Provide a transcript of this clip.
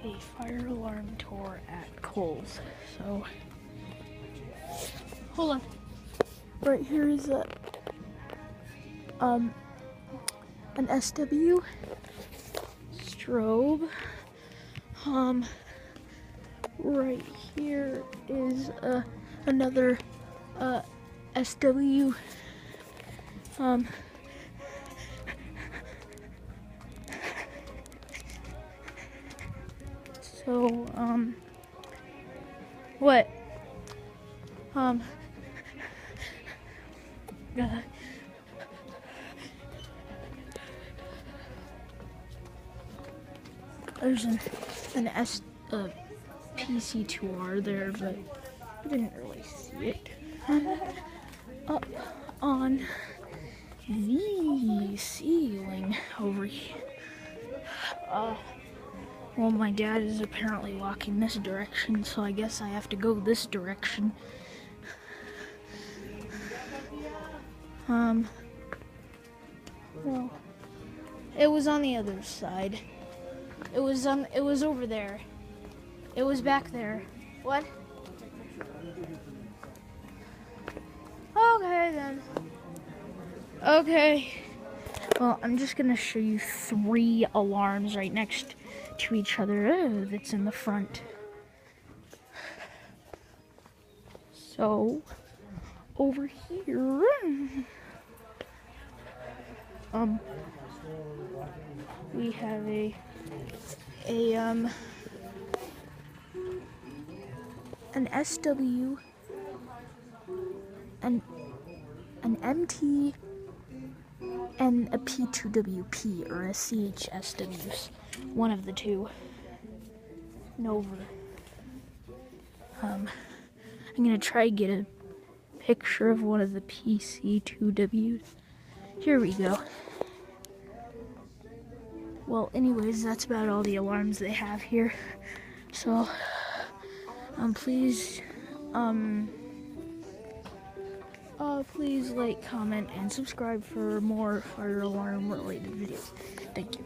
a fire alarm tour at Kohl's. So, hold on. Right here is an SW strobe. Right here is another SW. What? There's an PC2R there, but I didn't really see it. Up on the ceiling over here. Well, my dad is apparently walking this direction, so I guess I have to go this direction. Well, it was on the other side. It was over there. It was back there. What? Okay then. Okay. Well, I'm just gonna show you 3 alarms right next to each other that's in the front. So, over here, we have an SW, an MT, and a P2WP or a CHSW, one of the two. Nova. I'm gonna try to get a picture of one of the PC2Ws. Here we go. Well, anyways, that's about all the alarms they have here. So, please like, comment, and subscribe for more fire alarm related videos. Thank you.